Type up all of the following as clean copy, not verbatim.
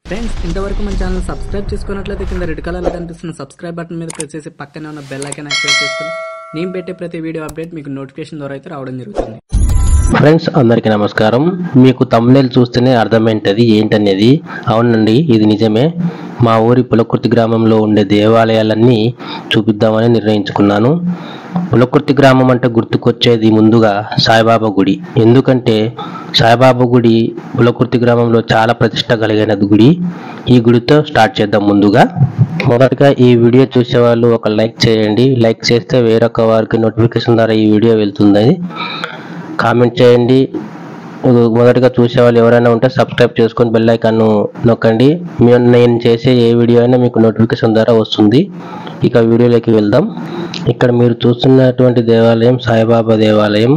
Friends ఇంతవరకు మన channel subscribe చేసుకున్నట్లయితే కింద రెడ్ కలర్లో కనిపిస్తున్న సబ్స్క్రైబ్ బటన్ మీద ప్రెస్ చేసి పక్కనే ఉన్న బెల్ ఐకాన్ యాక్టివేట్ చేసుకొని నేను పెట్టే ప్రతి వీడియో అప్డేట్ మీకు నోటిఫికేషన్ ద్వారా అయితే రావడం జరుగుతుంది. ఫ్రెండ్స్ అందరికీ నమస్కారం. మీకు థంబ్నెయిల్ చూస్తేనే అర్థమైంటది ఏంటనేది. అవునండి, ఇది నిజమే. మా ఊరి పులకుర్తి గ్రామంలో ఉండే దేవాలయాలన్నీ చూపిద్దామని నిర్ణయించుకున్నాను. పులకుర్తి గ్రామం అంటే గుర్తుకొచ్చేది ముందుగా సాయిబాబా గుడి. ఎందుకంటే సాయిబాబా గుడి పులకుర్తి గ్రామంలో చాలా ప్రతిష్ట కలిగిన గుడి. ఈ గుడితో స్టార్ట్ చేద్దాం. మొదటగా ఈ వీడియో చూసే వాళ్ళు ఒక లైక్ చేయండి. లైక్ చేస్తే వేరొక వారికి నోటిఫికేషన్ ద్వారా ఈ వీడియో వెళ్తుంది. కామెంట్ చేయండి. మొదటగా చూసే వాళ్ళు ఎవరైనా ఉంటే సబ్స్క్రైబ్ చేసుకొని బెల్ ఐకాన్ నొక్కండి. నేను చేసే ఏ వీడియో అయినా మీకు నోటిఫికేషన్ ద్వారా వస్తుంది. ఇక వీడియోలోకి వెళ్దాం. ఇక్కడ మీరు చూస్తున్నటువంటి దేవాలయం సాయిబాబా దేవాలయం.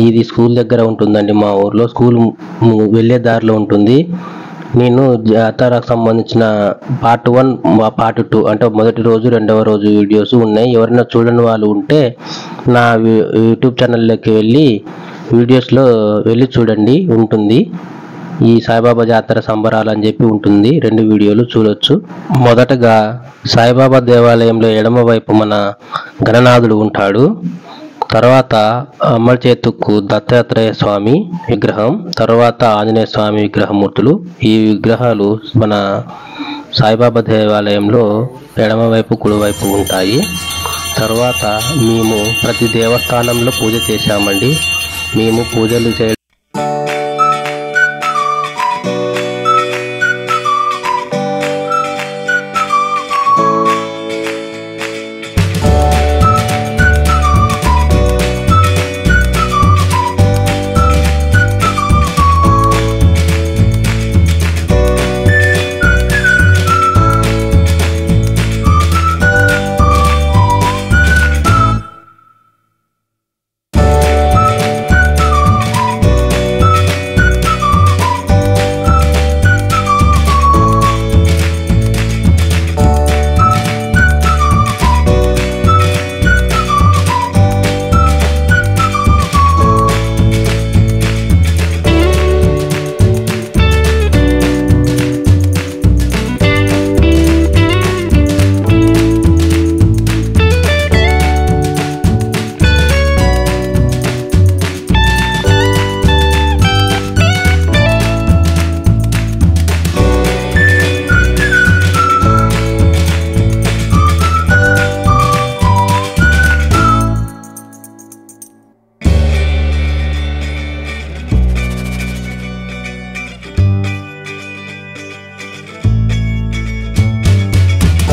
ఇది స్కూల్ దగ్గర ఉంటుందండి. మా ఊర్లో స్కూల్ వెళ్ళే దారిలో ఉంటుంది. నేను జాతరకు సంబంధించిన పార్ట్ 1 పార్ట్ 2 అంటే మొదటి రోజు రెండవ రోజు వీడియోస్ ఉన్నాయి. ఎవరైనా చూడని వాళ్ళు ఉంటే నా యూట్యూబ్ ఛానల్లోకి వెళ్ళి వీడియోస్లో వెళ్ళి చూడండి, ఉంటుంది. ఈ సాయిబాబా జాతర సంబరాలు అని చెప్పి ఉంటుంది. 2 వీడియోలు చూడొచ్చు. మొదటగా సాయిబాబా దేవాలయంలో ఎడమ వైపు మన గణనాథుడు ఉంటాడు. తర్వాత అమర చేతుకు దత్తాత్రేయ స్వామి విగ్రహం, తర్వాత ఆంజనేయ స్వామి విగ్రహమూర్తులు. ఈ విగ్రహాలు మన సాయిబాబా దేవాలయంలో ఎడమవైపు కుడివైపు ఉంటాయి. తర్వాత మేము ప్రతి దేవస్థానంలో పూజ చేశామండి. మేము పూజలు చేయడం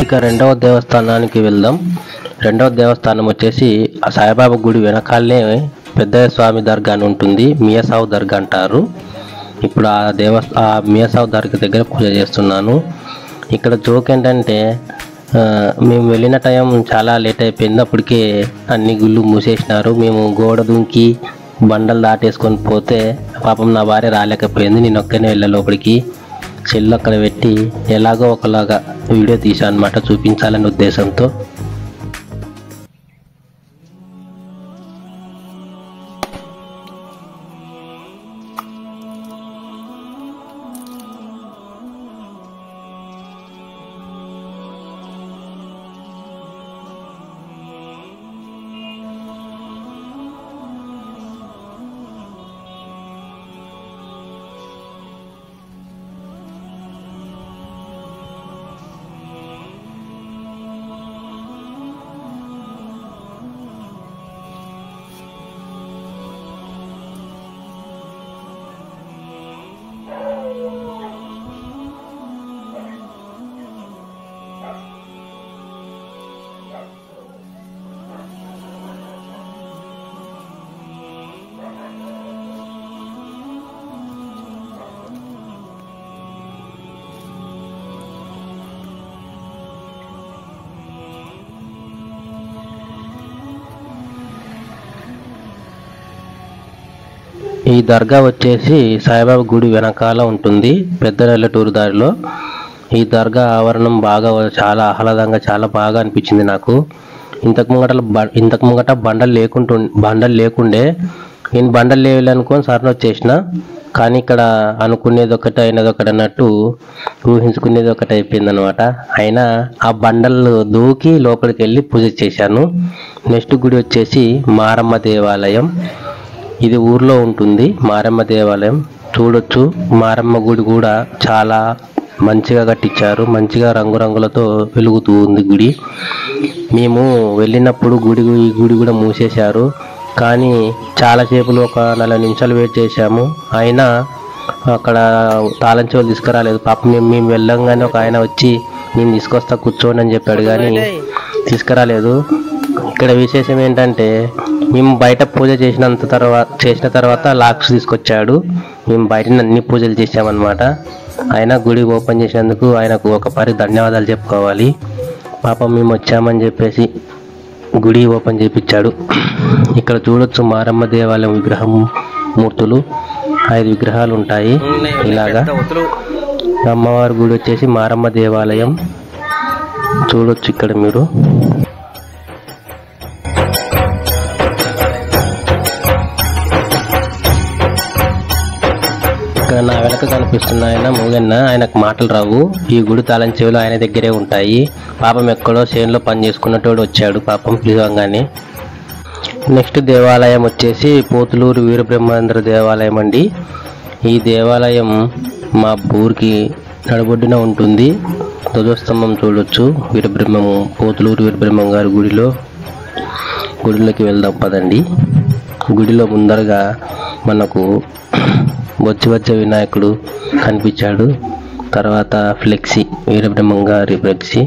ఇక రెండవ దేవస్థానానికి వెళ్దాం. రెండవ దేవస్థానం వచ్చేసి ఆ సాయిబాబా గుడి వెనకాలనే పెద్దయ్య స్వామి దర్గా అని ఉంటుంది. మియాసావు దర్గా అంటారు. ఇప్పుడు ఆ మియాసావు దర్గా దగ్గర పూజ చేస్తున్నాను. ఇక్కడ జోక్ ఏంటంటే మేము వెళ్ళిన టైం చాలా లేట్ అయిపోయింది. అప్పటికే అన్ని గుళ్ళు మూసేసినారు. మేము గోడ దుంకి బండలు దాటేసుకొని పోతే పాపం నా భార్య రాలేకపోయింది. నేను ఒక్కనే వెళ్ళా లోపలికి. చెల్లు అక్కడ పెట్టి ఎలాగో ఒకలాగా వీడియో తీసాను అన్నమాట, చూపించాలనే ఉద్దేశంతో. ఈ దర్గా వచ్చేసి సాయిబాబా గుడి వెనకాల ఉంటుంది, పెద్ద నెల్లటూరు దారిలో. ఈ దర్గా ఆవరణం బాగా చాలా ఆహ్లాదంగా చాలా బాగా అనిపించింది నాకు. ఇంతకు ముంగట బండలు లేకుండే నేను బండలు లేవలే అనుకొని సరణ వచ్చేసిన. కానీ ఇక్కడ అనుకునేది ఒకటి అయినది ఒకటి అన్నట్టు ఊహించుకునేది ఒకటి అయిపోయింది అనమాట. అయినా ఆ బండలు దూకి లోపలికి వెళ్ళి పూజ చేశాను. నెక్స్ట్ గుడి వచ్చేసి మారమ్మ దేవాలయం. ఇది ఊర్లో ఉంటుంది మారమ్మ దేవాలయం. చూడొచ్చు మారమ్మ గుడి కూడా చాలా మంచిగా కట్టించారు. మంచిగా రంగురంగులతో వెలుగుతూ ఉంది గుడి. మేము వెళ్ళినప్పుడు ఈ గుడి కూడా మూసేశారు. కానీ చాలాసేపులో ఒక 40 నిమిషాలు వెయిట్ చేశాము. అయినా అక్కడ తాళం చెవులు తీసుకురాలేదు. పాపం మేము వెళ్ళంగానే ఒక ఆయన వచ్చి నేను తీసుకొస్తా కూర్చోండి అని చెప్పాడు, కానీ తీసుకురాలేదు. ఇక్కడ విశేషం ఏంటంటే మేము బయట పూజ చేసిన తర్వాత లాక్స్ తీసుకొచ్చాడు. మేము బయట అన్ని పూజలు చేసామన్నమాట. ఆయన గుడి ఓపెన్ చేసినందుకు ఆయనకు ఒకసారి ధన్యవాదాలు చెప్పుకోవాలి. పాపం మేము వచ్చామని చెప్పేసి గుడి ఓపెన్ చేయించాడు. ఇక్కడ చూడొచ్చు మారమ్మ దేవాలయం విగ్రహం మూర్తులు 5 విగ్రహాలు ఉంటాయి. ఇలాగా అమ్మవారి గుడి వచ్చేసి మారమ్మ దేవాలయం చూడొచ్చు ఇక్కడ మీరు. ఇక్కడ నా వెనక కనిపిస్తున్న ఆయన మూగన్న, ఆయనకు మాటలు రావు. ఈ గుడి తాళం చెవులు ఆయన దగ్గరే ఉంటాయి. పాపం ఎక్కడో చేనులో పని చేసుకున్నట్టు వచ్చాడు పాపం పిలవంగానే. నెక్స్ట్ దేవాలయం వచ్చేసి పోతులూరు వీరబ్రహ్మేంద్ర దేవాలయం అండి. ఈ దేవాలయం మా ఊరికి నడబొడ్డున ఉంటుంది. ధ్వజస్తంభం చూడొచ్చు. పోతులూరు వీరబ్రహ్మం గారి గుడిలోకి వెళ్దాం పదండి. గుడిలో ముందరగా మనకు వచ్చే వినాయకుడు కనిపించాడు. తర్వాత ఫ్లెక్సీ వీరబ్రహ్మం గారి ఫ్లెక్సీ.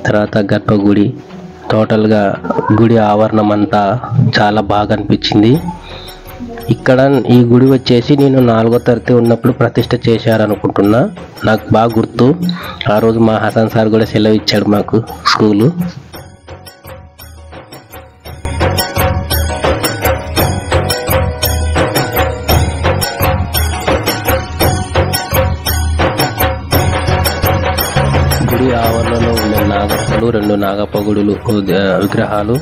తర్వాత గర్భగుడి. టోటల్గా గుడి ఆవరణం అంతా చాలా బాగా అనిపించింది. ఇక్కడ ఈ గుడి వచ్చేసి నేను 4వ తరగతి ఉన్నప్పుడు ప్రతిష్ఠ చేశారనుకుంటున్నా. నాకు బాగా గుర్తు. ఆ రోజు మా హసన్ సార్ కూడా సెలవు ఇచ్చాడు మాకు స్కూలు. గుడి ఆవరణలో ఉండే నాగప్పలు, 2 నాగప్పగుడులు విగ్రహాలు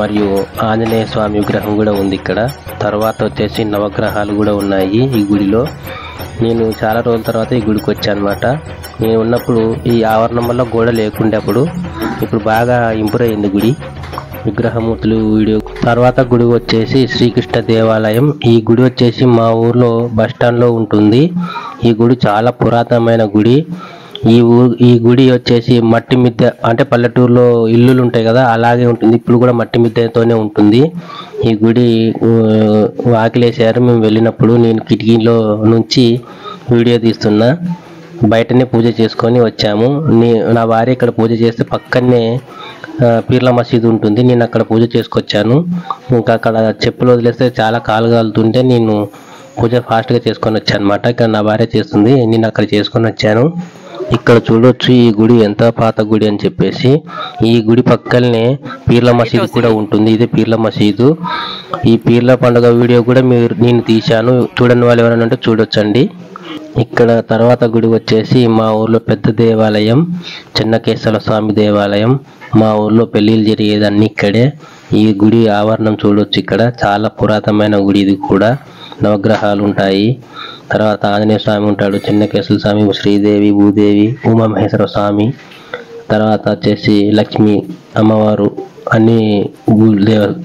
మరియు ఆంజనేయ స్వామి విగ్రహం కూడా ఉంది ఇక్కడ. తర్వాత వచ్చేసి నవగ్రహాలు కూడా ఉన్నాయి ఈ గుడిలో. నేను చాలా రోజుల తర్వాత ఈ గుడికి వచ్చాను అనమాట. నేను ఉన్నప్పుడు ఈ ఆవరణం వల్ల గోడ లేకుండే అప్పుడు. ఇప్పుడు బాగా ఇంప్రూవ్ అయింది గుడి. విగ్రహమూర్తులు వీడియో. తర్వాత గుడి వచ్చేసి శ్రీకృష్ణ దేవాలయం. ఈ గుడి వచ్చేసి మా ఊర్లో బస్టాండ్లో ఉంటుంది. ఈ గుడి చాలా పురాతనమైన గుడి. ఈ గుడి వచ్చేసి మట్టి మిద్దె, అంటే పల్లెటూరులో ఇల్లులు ఉంటాయి కదా అలాగే ఉంటుంది. ఇప్పుడు కూడా మట్టి మిద్దెతోనే ఉంటుంది. ఈ గుడి వాకిలేసారు మేము వెళ్ళినప్పుడు. నేను కిటికీలో నుంచి వీడియో తీస్తున్నా. బయటనే పూజ చేసుకొని వచ్చాము. నా భార్య ఇక్కడ పూజ చేస్తే పక్కనే పీర్ల మసీదు ఉంటుంది. నేను అక్కడ పూజ చేసుకొచ్చాను. ఇంకా అక్కడ చెప్పులు వదిలేస్తే చాలా కాలు కాలుతుంటే నేను పూజ ఫాస్ట్గా చేసుకొని వచ్చాను అనమాట. ఇక్కడ నా భార్య చేస్తుంది, నేను అక్కడ చేసుకొని వచ్చాను. ఇక్కడ చూడొచ్చు ఈ గుడి ఎంత పాత గుడి అని చెప్పేసి. ఈ గుడి పక్కనే పీర్ల మసీదు కూడా ఉంటుంది. ఇది పీర్ల మసీదు. ఈ పీర్ల పండుగ వీడియో కూడా నేను తీశాను. చూడని వాళ్ళు ఎవరైనా ఉంటే చూడొచ్చండి. ఇక్కడ తర్వాత గుడి వచ్చేసి మా ఊర్లో పెద్ద దేవాలయం చెన్నకేశ్వర స్వామి దేవాలయం. మా ఊర్లో పెళ్లిళ్ళు జరిగేదన్నీ ఇక్కడే. ఈ గుడి ఆవరణం చూడొచ్చు. ఇక్కడ చాలా పురాతనమైన గుడి. ఇది కూడా నవగ్రహాలు ఉంటాయి. తర్వాత ఆంజనేయ స్వామి ఉంటాడు, చెన్నకేశ్వర స్వామి, శ్రీదేవి, భూదేవి, ఉమామహేశ్వర స్వామి. తర్వాత వచ్చేసి లక్ష్మి అమ్మవారు, అన్ని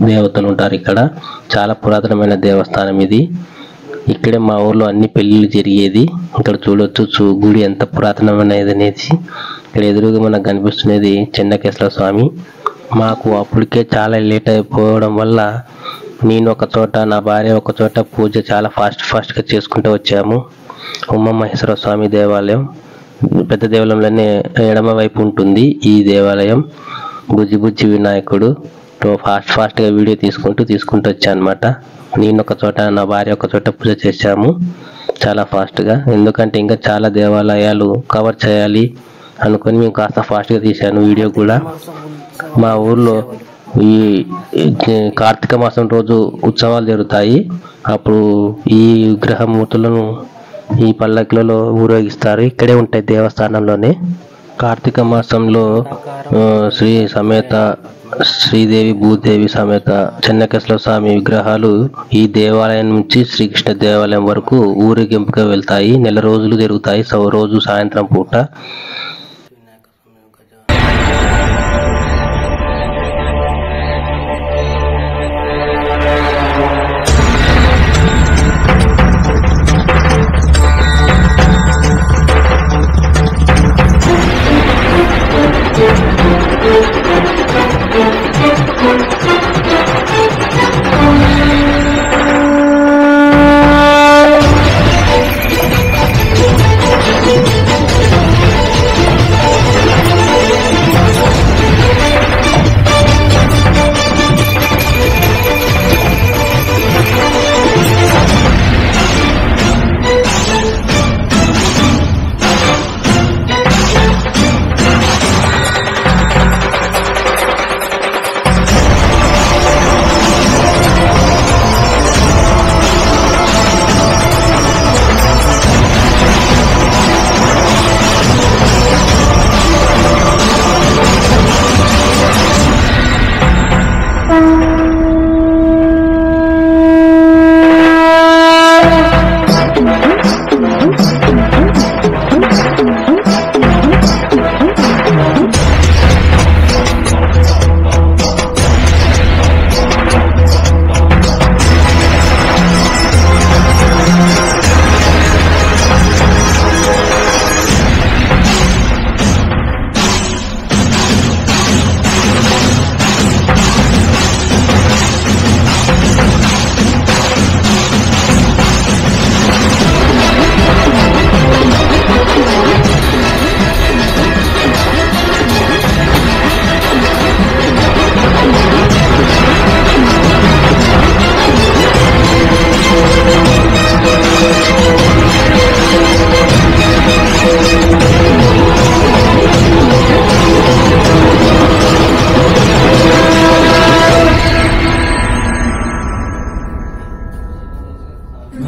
దేవతలు ఉంటారు ఇక్కడ. చాలా పురాతనమైన దేవస్థానం ఇది. ఇక్కడే మా ఊర్లో అన్ని పెళ్లిళ్ళు జరిగేది. ఇక్కడ చూడొచ్చు గుడి ఎంత పురాతనమైనది అనేసి. ఇక్కడ ఎదురుగా మనకు కనిపిస్తున్నది చెన్నకేశ్వర స్వామి. మాకు అప్పటికే చాలా లేట్ అయిపోవడం వల్ల నేను ఒక చోట, నా భార్య ఒక చోట పూజ చాలా ఫాస్ట్గా చేసుకుంటూ వచ్చాము. ఉమామహేశ్వర స్వామి దేవాలయం పెద్ద దేవాలయంలోనే ఎడమ వైపు ఉంటుంది ఈ దేవాలయం. బుజ్జి వినాయకుడు. ఫాస్ట్గా వీడియో తీసుకుంటూ వచ్చాను అనమాట. నేను ఒక చోట, నా భార్య ఒక చోట పూజ చేశాము చాలా ఫాస్ట్గా. ఎందుకంటే ఇంకా చాలా దేవాలయాలు కవర్ చేయాలి అనుకొని మేము కాస్త ఫాస్ట్గా తీశాను వీడియో కూడా. మా ఊర్లో ఈ కార్తీక మాసం రోజు ఉత్సవాలు జరుగుతాయి. అప్పుడు ఈ విగ్రహమూర్తులను ఈ పల్లకిలలో ఊరేగిస్తారు. ఇక్కడే ఉంటాయి దేవస్థానంలోనే. కార్తీక మాసంలో శ్రీ సమేత శ్రీదేవి భూదేవి సమేత చెన్నకేశ్వర స్వామి విగ్రహాలు ఈ దేవాలయం నుంచి శ్రీకృష్ణ దేవాలయం వరకు ఊరేగింపుగా వెళ్తాయి. నెల రోజులు జరుగుతాయి. రోజు సాయంత్రం పూట.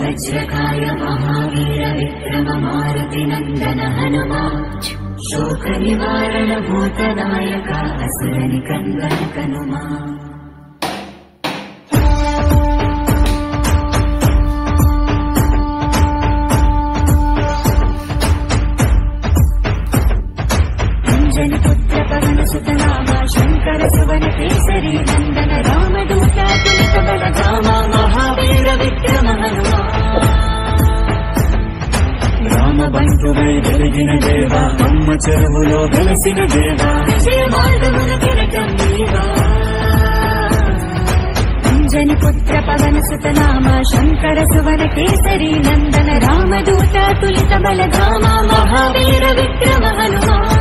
वज्रकाय महावीर विक्रम मारुति नंदन हनुमान शोक निवारण भूतनायक असुर निकंदन कनुमा अंजन पुत्र पवन सुत नामा शंकर सुवन केसरी नंदन रामदूता तुलित बल धामा महावीर विक्रम हनुमान రామ బంటువై వెలిగిన దేవా అమ్మ చెరువులో వెలసిన దేవా మార్గమున తిరగం నీవా అంజని పుత్ర పవన సుత నామ శంకర సువన కేసరి నందన రామదూత తులిత బల ధామ మహావీర విక్రమ హనుమాన్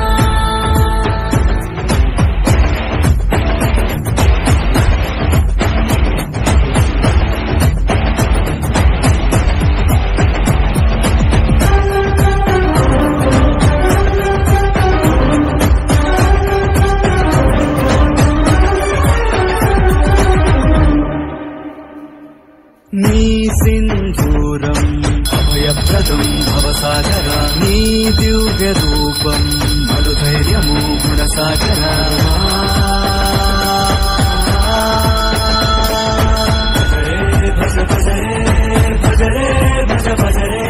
నీ సింధూరం అభయప్రదం భవసాగర నీ దివ్య రూపం మరుధైర్యము గుణసాగర భజ భజరే భజరే భజ భజరే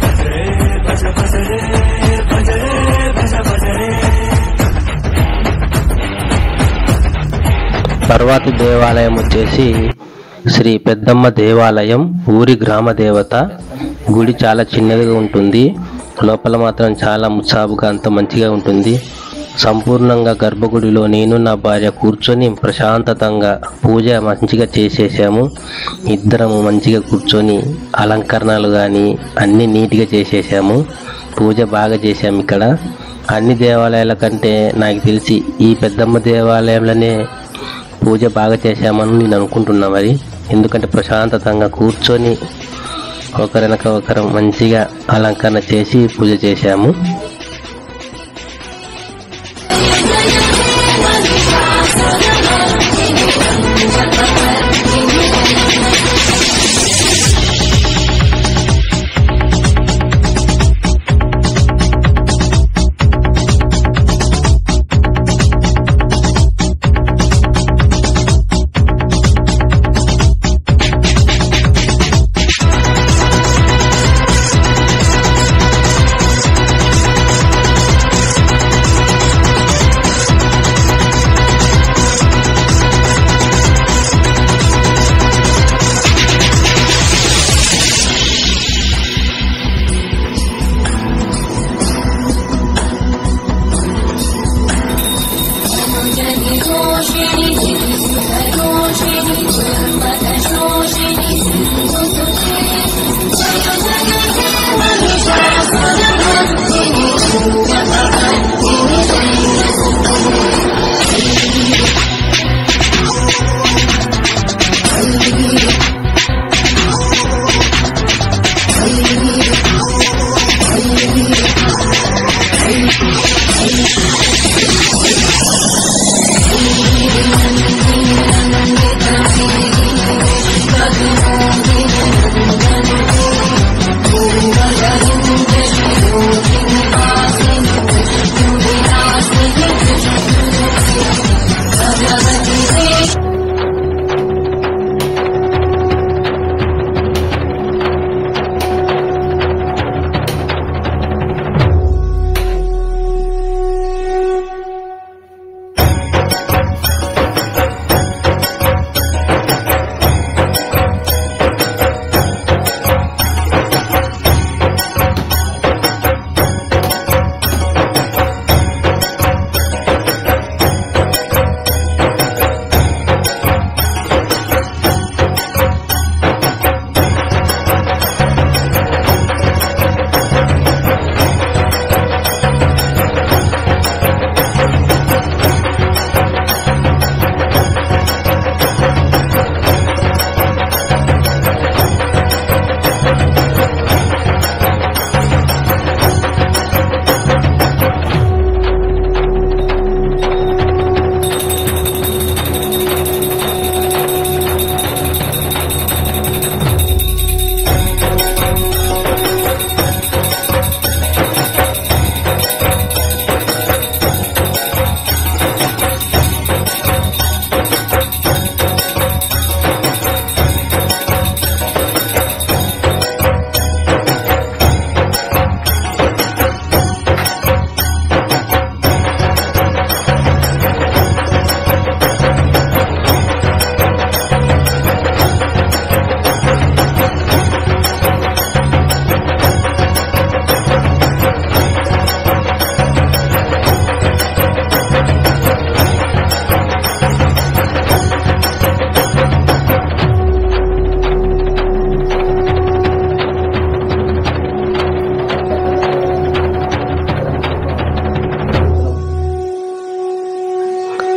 భజరే భజ భజరే భజరే భజ భజరే. తర్వాతి దేవాలయం వచ్చేసి శ్రీ పెద్దమ్మ దేవాలయం. ఊరి గ్రామ దేవత. గుడి చాలా చిన్నదిగా ఉంటుంది. లోపల మాత్రం చాలా ముసాబుగా అంత మంచిగా ఉంటుంది. సంపూర్ణంగా గర్భగుడిలో నేను నా భార్య కూర్చొని ప్రశాంతతంగా పూజ మంచిగా చేసేసాము. ఇద్దరము మంచిగా కూర్చొని అలంకరణలు కానీ అన్నీ నీట్గా చేసేసాము. పూజ బాగా చేసాము. ఇక్కడ అన్ని దేవాలయాల కంటే నాకు తెలిసి ఈ పెద్దమ్మ దేవాలయంలోనే పూజ బాగా చేశామని నేను అనుకుంటున్నా. మరి ఎందుకంటే ప్రశాంతతంగా కూర్చొని ఒకరినక ఒకరు మంచిగా అలంకరణ చేసి పూజ చేశాము.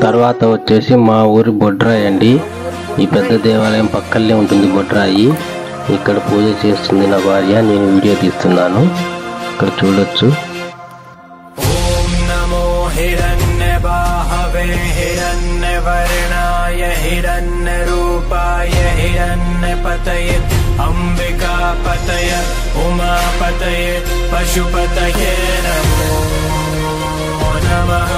తర్వాత వచ్చేసి మా ఊరి బొడ్రాయి అండి. ఈ పెద్ద దేవాలయం పక్కనే ఉంటుంది బొడ్రాయి. ఇక్కడ పూజ చేస్తుంది నా భార్య, నేను వీడియో తీస్తున్నాను, ఇక్కడ చూడొచ్చు. ఓం నమో హిరణ్యబాహవే హిరణ్యవర్ణాయ హిరణ్యరూపాయ హిరణ్యపతయే అంబికాపతయ ఉమాపతయే పశుపతయే నమో నమః.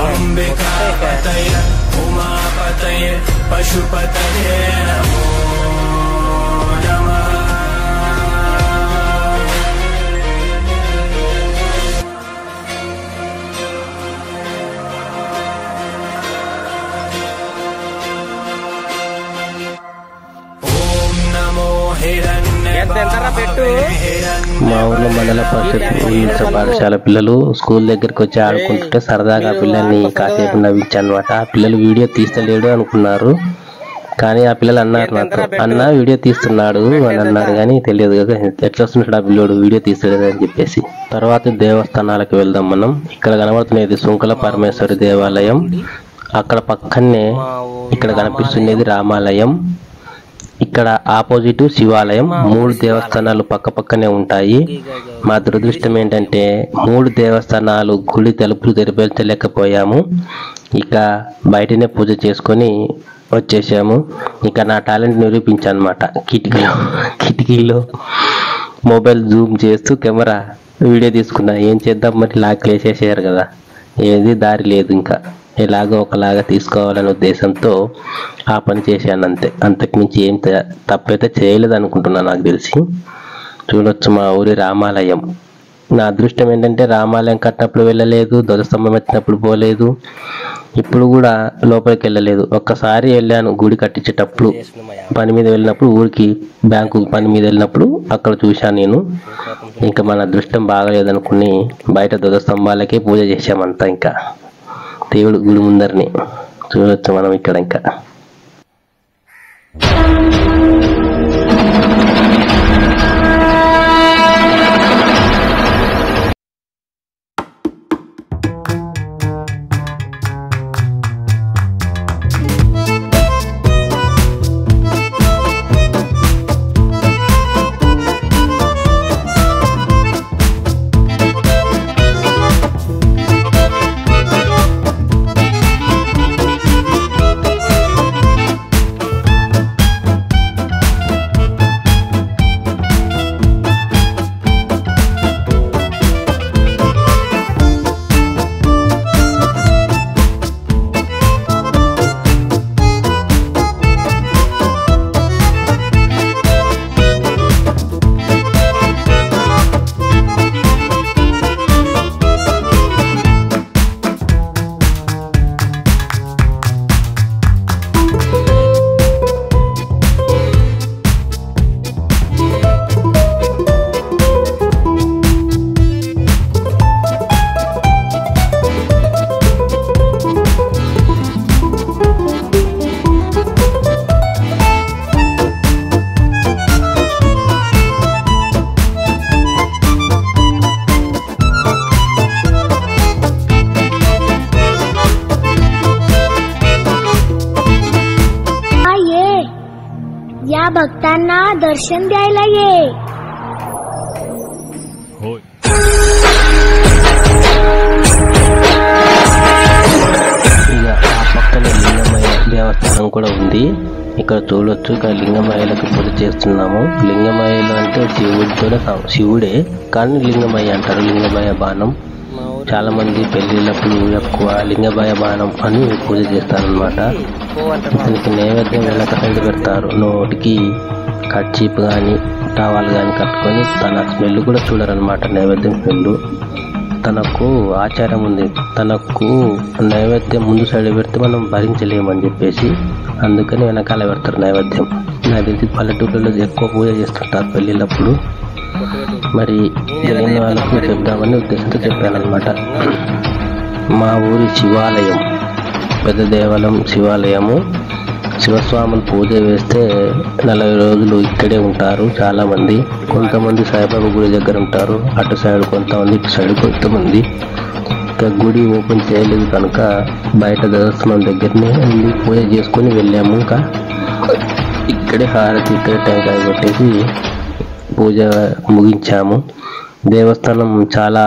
అంబికాపతయ ఉమాపతయ పశుపతయే నమో నమః. ఓం నమో మా ఊర్లో మండల పరిషత్ ఉన్నత పాఠశాల పిల్లలు స్కూల్ దగ్గరికి వచ్చి ఆడుకుంటుంటే సరదాగా పిల్లల్ని కాసేపు నవ్వించానమాట. ఆ పిల్లలు వీడియో తీస్తలేడు అనుకున్నారు, కానీ ఆ పిల్లలు అన్నారు నాతో, అన్న వీడియో తీస్తున్నాడు అని అన్నారు, కానీ తెలియదు కదా ఎట్లా వస్తున్నాడు ఆ పిల్లోడు వీడియో తీస్తలేదు అని చెప్పేసి. తర్వాత దేవస్థానాలకు వెళ్దాం మనం. ఇక్కడ కనబడుతున్నది సుంకల పరమేశ్వరి దేవాలయం, అక్కడ పక్కనే ఇక్కడ కనిపిస్తున్నది రామాలయం, ఇక్కడ ఆపోజిట్ శివాలయం. 3 దేవస్థానాలు పక్క పక్కనే ఉంటాయి. మా దురదృష్టం ఏంటంటే 3 దేవస్థానాలు గుడి తలుపులు తెరిపించలేకపోయాము, ఇక బయటనే పూజ చేసుకొని వచ్చేసాము. ఇక నా టాలెంట్ నిరూపించానమాట. కిటికీలో మొబైల్ జూమ్ చేస్తూ కెమెరా వీడియో తీసుకున్నా. ఏం చేద్దాం మరి, లాక్ వేసేసారు కదా, ఏది దారి లేదు, ఇంకా ఎలాగో ఒకలాగా తీసుకోవాలనే ఉద్దేశంతో ఆ పని చేశాను అంతే. అంతకుమించి ఏం తప్పైతే చేయలేదు అనుకుంటున్నా నాకు తెలిసి. చూడొచ్చు మా ఊరి రామాలయం. నా అదృష్టం ఏంటంటే రామాలయం కట్టినప్పుడు వెళ్ళలేదు, ధ్వజస్తంభం ఎత్తినప్పుడు పోలేదు, ఇప్పుడు కూడా లోపలికి వెళ్ళలేదు. ఒక్కసారి వెళ్ళాను గుడి కట్టించేటప్పుడు, పని మీద వెళ్ళినప్పుడు, ఊరికి బ్యాంకు పని మీద వెళ్ళినప్పుడు అక్కడ చూశాను నేను. ఇంకా మన అదృష్టం బాగలేదనుకుని బయట ధ్వజస్తంభాలకే పూజ చేశామంతా. ఇంకా దేవుడు గుడి ముందరిని చూడొచ్చు మనం ఇక్కడ. ఇంకా या भक्तांना दर्शन द्यायला ये. ఇక ఆ పక్కన లింగమయ్య దేవస్థానం కూడా ఉంది. ఇక్కడ చూడొచ్చు. ఇక్కడ లింగమయ్యలకు పూజ చేస్తున్నాము. లింగమయ్యలు అంటే శివుడే కానీ లింగమయ్య అంటారు. లింగమయ్య బాణం చాలా మంది పెళ్లిళ్ళప్పుడు ఎక్కువ లింగమయ్య బాణం అని పూజ చేస్తారనమాట. ఇతనికి నైవేద్యం వెనక సైడ్ పెడతారు. నోటికి కర్చీప్ కానీ టవల్ కానీ కట్టుకొని తన స్మెల్ కూడా చూడరనమాట. నైవేద్యం స్మెల్ తనకు ఆచారం ఉంది. తనకు నైవేద్యం ముందు సైడ్ పెడితే మనం భరించలేమని చెప్పేసి అందుకని వెనకాల పెడతారు నైవేద్యం. నాకు తెలిసి పల్లెటూళ్ళలో ఎక్కువ పూజ చేస్తుంటారు పెళ్ళిళ్ళప్పుడు. మరి తెలియని వాళ్ళకు చెప్దామని ఉద్దేశంతో చెప్పానమాట. మా ఊరి శివాలయం పెద్ద దేవాలయం శివాలయము. శివస్వాములు పూజ వేస్తే 40 రోజులు ఇక్కడే ఉంటారు చాలా మంది. కొంతమంది సాయిబాబా గుడి దగ్గర ఉంటారు, అటు సైడ్ కొంతమంది, ఇటు సైడ్ కొంతమంది. ఇంకా గుడి ఓపెన్ చేయలేదు కనుక బయట దర్శనం దగ్గరనే వెళ్ళి పూజ చేసుకొని వెళ్ళాము. ఇంకా ఇక్కడే హారతి, ఇక్కడే టెంకాయ కొట్టేసి పూజ ముగించాము. దేవస్థానం చాలా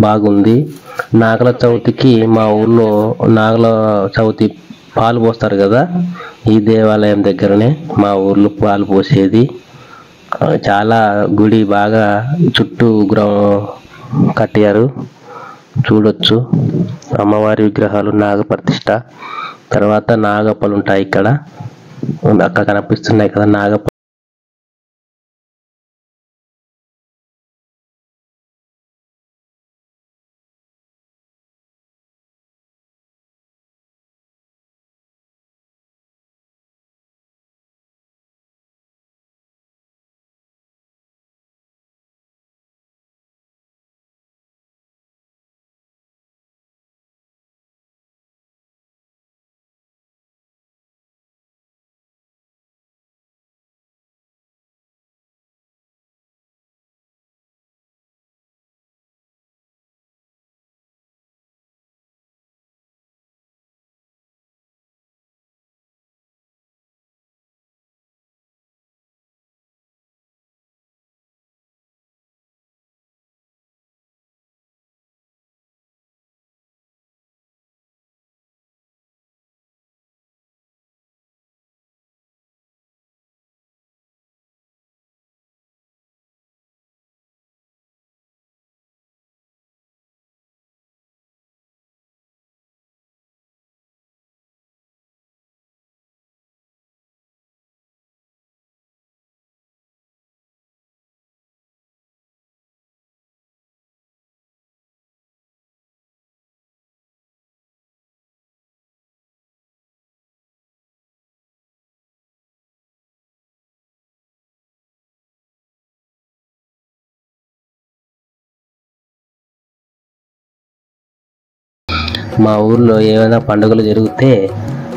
బాగుంది. నాగల చవితికి మా ఊర్లో నాగల చవితి పాలు పోస్తారు కదా, ఈ దేవాలయం దగ్గరనే మా ఊర్లో పాలు పోసేది. చాలా గుడి బాగా చుట్టూ కట్టారు. చూడొచ్చు అమ్మవారి విగ్రహాలు, నాగప్రతిష్ఠ, తర్వాత నాగప్పలు ఉంటాయి ఇక్కడ. అక్కడ కనిపిస్తున్నాయి కదా నాగప్ప. మా ఊర్లో ఏమైనా పండుగలు జరిగితే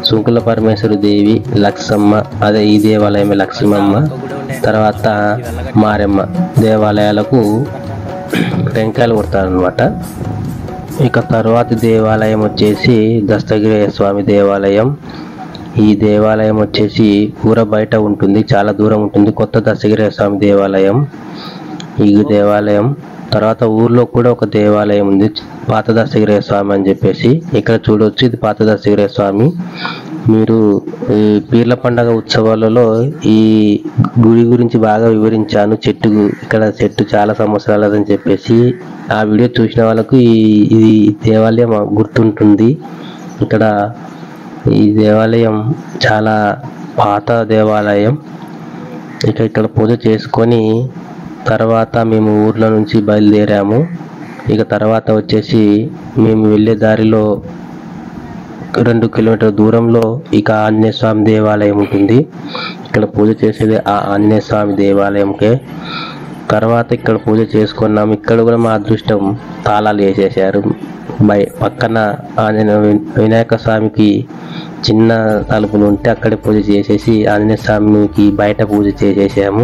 సుంకుల పరమేశ్వరి దేవి, లక్ష్మమ్మ, అదే ఈ దేవాలయమే లక్ష్మమ్మ, తర్వాత మారెమ్మ దేవాలయాలకు టెంకాయలు కొడతారనమాట. ఇక తర్వాతి దేవాలయం వచ్చేసి దస్తగిరయ్య స్వామి దేవాలయం. ఈ దేవాలయం వచ్చేసి ఊర బయట ఉంటుంది, చాలా దూరం ఉంటుంది. కొత్త దస్తగిరయ్య స్వామి దేవాలయం ఈ దేవాలయం. తర్వాత ఊర్లో కూడా ఒక దేవాలయం ఉంది, పాత దస్తగిరయ్య స్వామి అని చెప్పేసి. ఇక్కడ చూడవచ్చు, ఇది పాత దస్తగిరయ్య స్వామి. మీరు ఈ పీర్ల పండగ ఉత్సవాలలో ఈ గుడి గురించి బాగా వివరించాను. ఇక్కడ చెట్టు చాలా సంవత్సరాలని చెప్పేసి ఆ వీడియో చూసిన వాళ్ళకు ఇది దేవాలయం గుర్తుంటుంది. ఇక్కడ ఈ దేవాలయం చాలా పాత దేవాలయం. ఇక్కడ పూజ చేసుకొని తర్వాత మేము ఊర్లో నుంచి బయలుదేరాము. ఇక తర్వాత వచ్చేసి మేము వెళ్ళే దారిలో 2 కిలోమీటర్ల దూరంలో ఇక ఆంజనేయ స్వామి దేవాలయం ఉంటుంది. ఇక్కడ పూజ చేసేది ఆ ఆంజనేయ స్వామి దేవాలయంకే. తర్వాత ఇక్కడ పూజ చేసుకున్నాము. ఇక్కడ కూడా మా అదృష్టం తాళాలు వేసేసారు. పక్కన ఆంజనేయ వినాయక స్వామికి చిన్న తలుపులు ఉంటే అక్కడే పూజ చేసేసి ఆంజనేయ స్వామికి బయట పూజ చేసేసాము.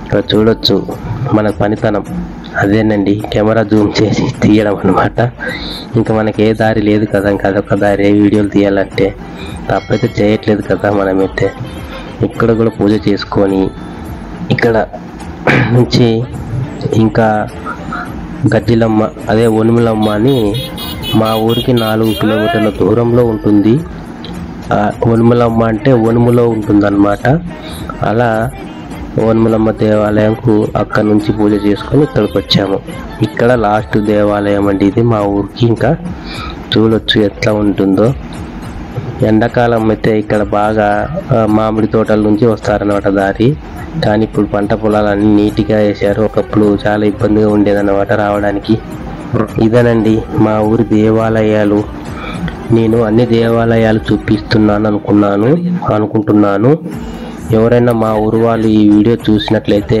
ఇక్కడ చూడొచ్చు మన పనితనం అదేనండి, కెమెరా జూమ్ చేసి తీయడం అనమాట. ఇంకా మనకి ఏ దారి లేదు కదా, ఇంకా అదొక దారి. ఏ వీడియోలు తీయాలంటే తప్పైతే చేయట్లేదు కదా మనమైతే. ఇక్కడ కూడా పూజ చేసుకొని ఇక్కడ నుంచి ఇంకా గజ్జిలమ్మ, అదే ఒనుములమ్మ అని మా ఊరికి 4 కిలోమీటర్ల దూరంలో ఉంటుంది. ఒనుములమ్మ అంటే ఒనుములో ఉంటుందన్నమాట. అలా ఓన్మలమ్మ దేవాలయంకు అక్కడ నుంచి పూజ చేసుకొని ఇక్కడికి వచ్చాము. ఇక్కడ లాస్ట్ దేవాలయం అండి ఇది మా ఊరికి. ఇంకా చూడొచ్చు ఎట్లా ఉంటుందో. ఎండాకాలం అయితే ఇక్కడ బాగా మామిడి తోటల నుంచి వస్తారనమాట దారి. కానీ ఇప్పుడు పంట పొలాలన్నీ నీట్గా వేశారు. ఒకప్పుడు చాలా ఇబ్బందిగా ఉండేదన్నమాట రావడానికి. ఇదేనండి మా ఊరి దేవాలయాలు. నేను అన్ని దేవాలయాలు చూపిస్తున్నాను అనుకుంటున్నాను. ఎవరైనా మా ఊరు వాళ్ళు ఈ వీడియో చూసినట్లయితే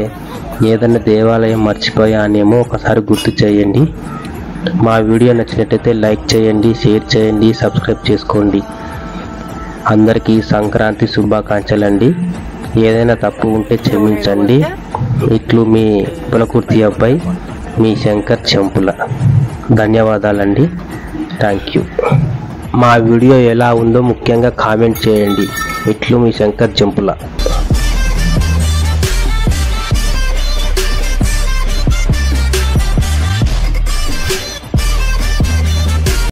ఏదైనా దేవాలయం మర్చిపోయానేమో ఒకసారి గుర్తు చేయండి. మా వీడియో నచ్చినట్లయితే లైక్ చేయండి, షేర్ చేయండి, సబ్స్క్రైబ్ చేసుకోండి. అందరికీ సంక్రాంతి శుభాకాంక్షలండి. ఏదైనా తప్పు ఉంటే క్షమించండి. ఇట్లు మీ పులకుర్తి అబ్బాయి, మీ శంకర్ చెంపుల. ధన్యవాదాలండి. Thank you. మా వీడియో ఎలా ఉందో ముఖ్యంగా కామెంట్ చేయండి. ఇట్లు మీ శంకర్ చెంపుల.